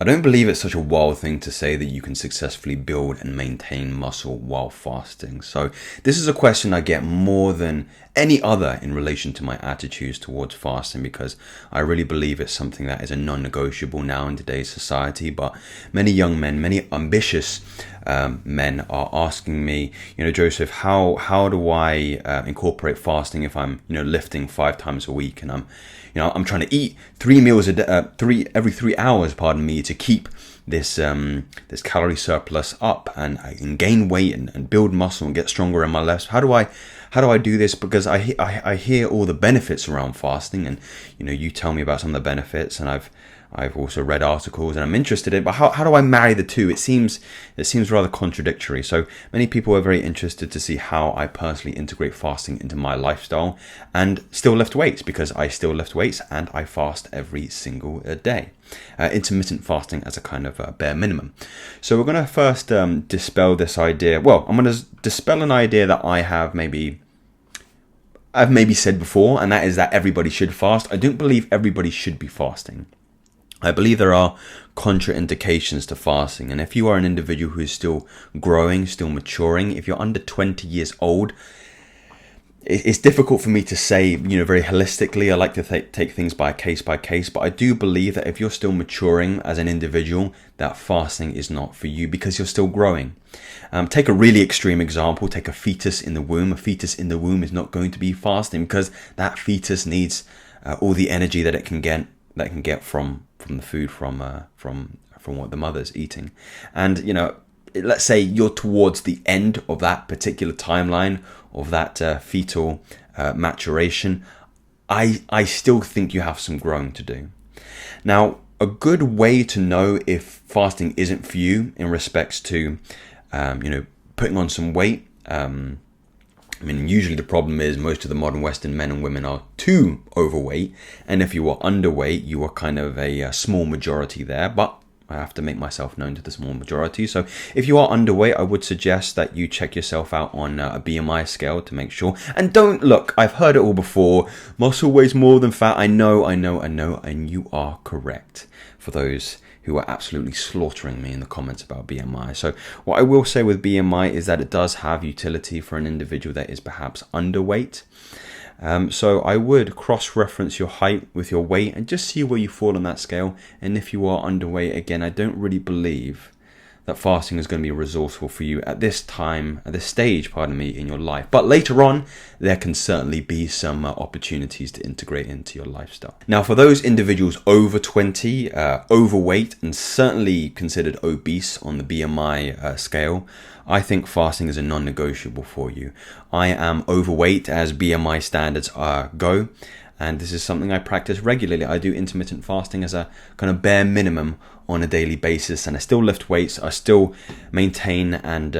I don't believe it's such a wild thing to say that you can successfully build and maintain muscle while fasting. So this is a question I get more than any other in relation to my attitudes towards fasting, because I really believe it's something that is a non-negotiable now in today's society. But many young men, many ambitious men are asking me, Joseph, how do I incorporate fasting if I'm, lifting 5 times a week and I'm trying to eat 3 meals a day, every 3 hours, to keep this calorie surplus up and gain weight and build muscle and get stronger in my lifts. How do I do this? Because I hear all the benefits around fasting, and you tell me about some of the benefits, and I've also read articles and I'm interested in it, but how do I marry the two? It seems rather contradictory. So many people are very interested to see how I personally integrate fasting into my lifestyle and still lift weights, because I still lift weights and I fast every single day. Intermittent fasting as a kind of bare minimum. So we're going to first dispel this idea. Well, I'm going to dispel an idea that I've maybe said before, and that is that everybody should fast. I don't believe everybody should be fasting. I believe there are contraindications to fasting, and if you are an individual who is still growing, still maturing, if you're under 20 years old, it's difficult for me to say, very holistically. I like to take things by case, but I do believe that if you're still maturing as an individual, that fasting is not for you because you're still growing. Take a really extreme example. Take a fetus in the womb. A fetus in the womb is not going to be fasting because that fetus needs all the energy that it can get from the food from what the mother's eating. And let's say you're towards the end of that particular timeline of that fetal maturation. I still think you have some growing to do. Now, a good way to know if fasting isn't for you in respects to putting on some weight. Usually the problem is most of the modern Western men and women are too overweight. And if you are underweight, you are kind of a small majority there. But I have to make myself known to the small majority. So if you are underweight, I would suggest that you check yourself out on a BMI scale to make sure. And don't look, I've heard it all before. Muscle weighs more than fat. I know. And you are correct, for those who are absolutely slaughtering me in the comments about BMI. So what I will say with BMI is that it does have utility for an individual that is perhaps underweight. So I would cross-reference your height with your weight and just see where you fall on that scale. And if you are underweight, again, I don't really believe that fasting is going to be resourceful for you at this stage, in your life. But later on, there can certainly be some opportunities to integrate into your lifestyle. Now, for those individuals over 20, overweight, and certainly considered obese on the BMI scale, I think fasting is a non-negotiable for you. I am overweight as BMI standards go, and this is something I practice regularly. I do intermittent fasting as a kind of bare minimum on a daily basis, and I still lift weights. I still maintain and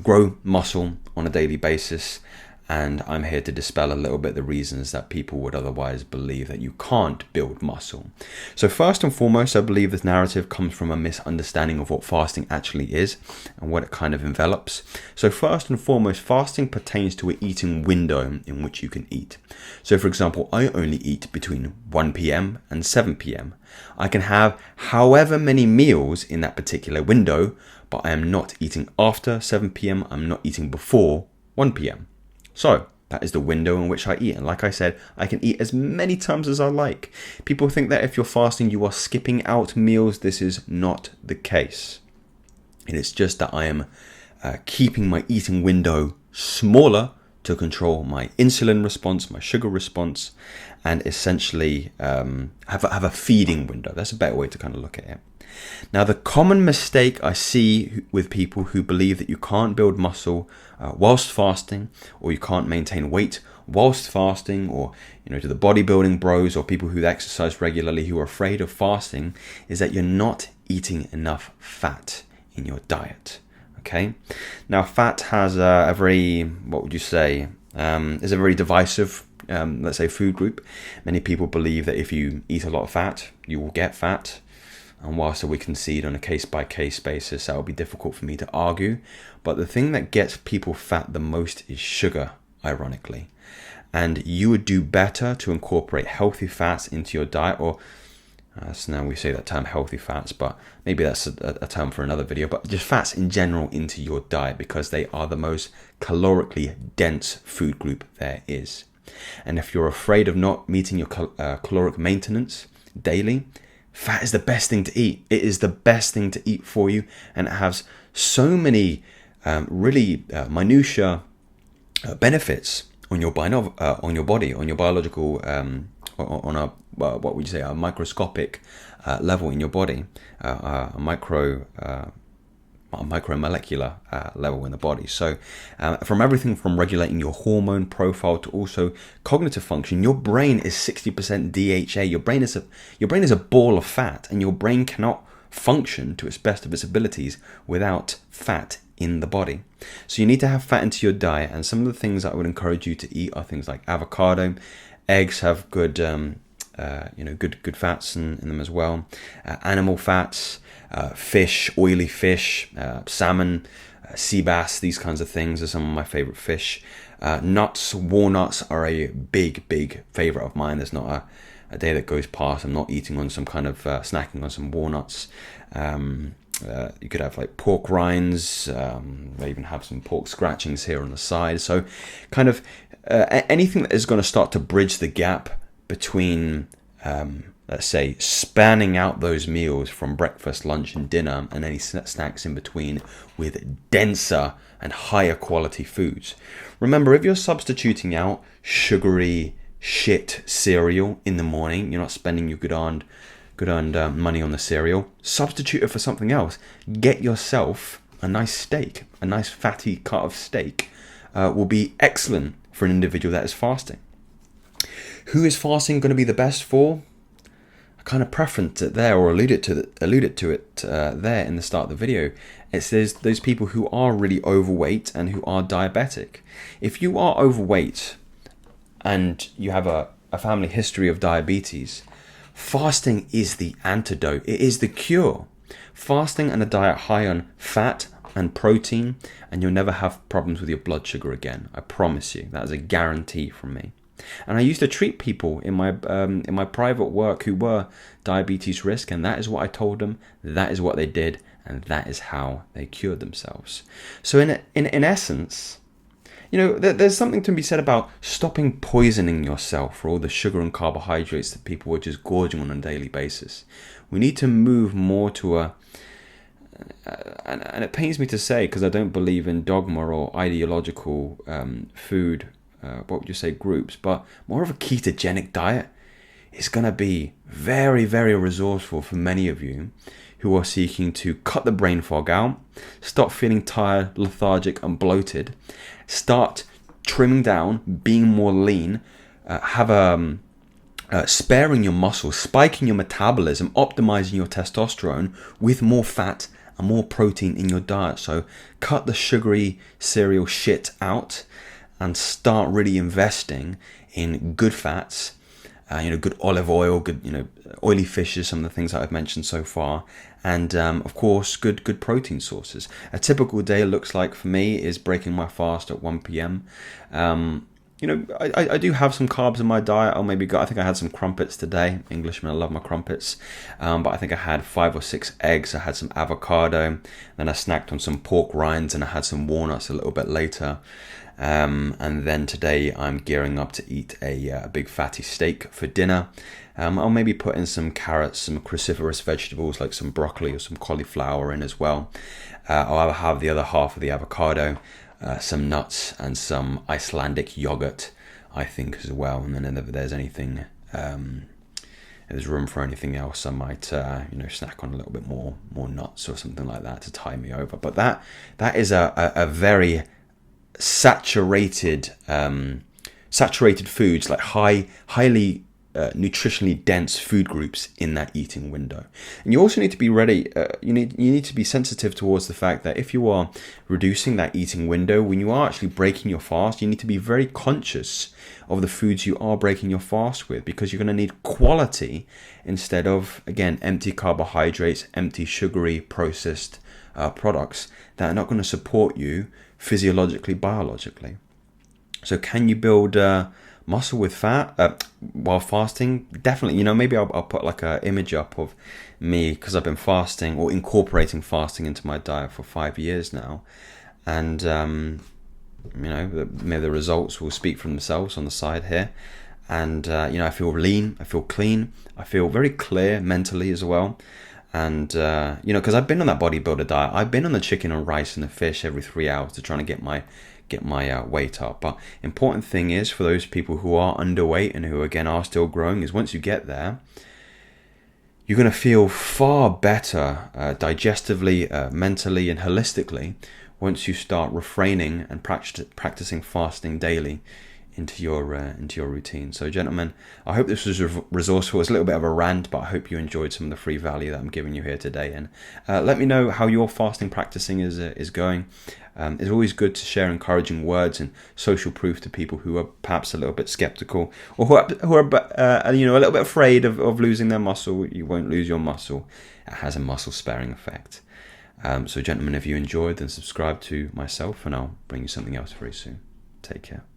grow muscle on a daily basis, and I'm here to dispel a little bit the reasons that people would otherwise believe that you can't build muscle. So first and foremost, I believe this narrative comes from a misunderstanding of what fasting actually is and what it kind of envelops. So first and foremost, fasting pertains to an eating window in which you can eat. So for example, I only eat between 1 p.m. and 7 p.m. I can have however many meals in that particular window, but I am not eating after 7 p.m. I'm not eating before 1 p.m. So that is the window in which I eat. And like I said, I can eat as many times as I like. People think that if you're fasting, you are skipping out meals. This is not the case. It is just that I am keeping my eating window smaller to control my insulin response, my sugar response, and essentially have a feeding window. That's a better way to kind of look at it. Now, the common mistake I see with people who believe that you can't build muscle whilst fasting, or you can't maintain weight whilst fasting, or to the bodybuilding bros or people who exercise regularly who are afraid of fasting, is that you're not eating enough fat in your diet. Okay. Now, fat has a very, is a very divisive, let's say, food group. Many people believe that if you eat a lot of fat, you will get fat. And whilst we concede on a case-by-case basis, that would be difficult for me to argue. But the thing that gets people fat the most is sugar, ironically. And you would do better to incorporate healthy fats into your diet, or So now we say that term healthy fats, but maybe that's a term for another video. But just fats in general into your diet, because they are the most calorically dense food group there is. And if you're afraid of not meeting your caloric maintenance daily, fat is the best thing to eat. It is the best thing to eat for you, and it has so many really minutiae benefits on your body, on your biological, on a what would you say, a microscopic level in your body, a micromolecular level in the body. So from everything from regulating your hormone profile to also cognitive function, your brain is 60% DHA. Your brain is a ball of fat, and your brain cannot function to its best of its abilities without fat in the body. So you need to have fat into your diet, and some of the things that I would encourage you to eat are things like avocado. Eggs have good good fats in them as well. Animal fats, fish, oily fish, salmon, sea bass, these kinds of things are some of my favorite fish. Nuts, walnuts are a big favorite of mine. There's not a day that goes past I'm not eating on some kind of snacking on some walnuts. You could have like pork rinds. They even have some pork scratchings here on the side. So kind of anything that is going to start to bridge the gap between, let's say, spanning out those meals from breakfast, lunch, and dinner, and any snacks in between with denser and higher quality foods. Remember, if you're substituting out sugary shit cereal in the morning, you're not spending your good-earned money on the cereal, substitute it for something else. Get yourself a nice steak, a nice fatty cut of steak will be excellent for an individual that is fasting. Who is fasting going to be the best for? I kind of preferenced it there, or alluded to it there in the start of the video. It says those people who are really overweight and who are diabetic. If you are overweight and you have a family history of diabetes, fasting is the antidote. It is the cure. Fasting and a diet high on fat and protein, and you'll never have problems with your blood sugar again. I promise you. That is a guarantee from me. And I used to treat people in my private work who were diabetes risk, and that is what I told them. That is what they did, and that is how they cured themselves. So in essence, there's something to be said about stopping poisoning yourself for all the sugar and carbohydrates that people are just gorging on a daily basis. We need to move more to and it pains me to say, because I don't believe in dogma or ideological food, what would you say, groups, but more of a ketogenic diet is going to be very, very resourceful for many of you who are seeking to cut the brain fog out, stop feeling tired, lethargic, and bloated, start trimming down, being more lean, sparing your muscles, spiking your metabolism, optimizing your testosterone with more fat and more protein in your diet. So cut the sugary cereal shit out and start really investing in good fats, good olive oil, good, oily fishes, some of the things that I've mentioned so far, and of course, good protein sources. A typical day looks like for me is breaking my fast at 1 p.m. I do have some carbs in my diet. I think I had some crumpets today. Englishman, I love my crumpets. But I think I had 5 or 6 eggs. I had some avocado. Then I snacked on some pork rinds, and I had some walnuts a little bit later. And then today I'm gearing up to eat a big fatty steak for dinner. I'll maybe put in some carrots, some cruciferous vegetables like some broccoli or some cauliflower in as well. I'll have the other half of the avocado, some nuts, and some Icelandic yogurt, I think, as well. And then if there's anything, if there's room for anything else, I might snack on a little bit more nuts or something like that to tie me over. But that is a very saturated foods, like highly nutritionally dense food groups in that eating window. And you also need to be ready, you need to be sensitive towards the fact that if you are reducing that eating window, when you are actually breaking your fast, you need to be very conscious of the foods you are breaking your fast with, because you're going to need quality instead of, again, empty carbohydrates, empty sugary processed products that are not going to support you physiologically, biologically. So can you build muscle with fat while fasting, definitely. Maybe I'll put like a image up of me, because I've been fasting or incorporating fasting into my diet for 5 years now, and maybe the results will speak for themselves on the side here. And I feel lean, I feel clean, I feel very clear mentally as well. And because I've been on that bodybuilder diet, I've been on the chicken and rice and the fish every 3 hours to try to get my weight up. But important thing is, for those people who are underweight and who again are still growing, is once you get there, you're going to feel far better digestively, mentally, and holistically once you start refraining and practicing fasting daily into your routine. So gentlemen, I hope this was resourceful. It's a little bit of a rant, but I hope you enjoyed some of the free value that I'm giving you here today. And let me know how your fasting practicing is going. It's always good to share encouraging words and social proof to people who are perhaps a little bit skeptical, or who are a little bit afraid of losing their muscle. You won't lose your muscle. It has a muscle sparing effect. So gentlemen, if you enjoyed, then subscribe to myself, and I'll bring you something else very soon. Take care.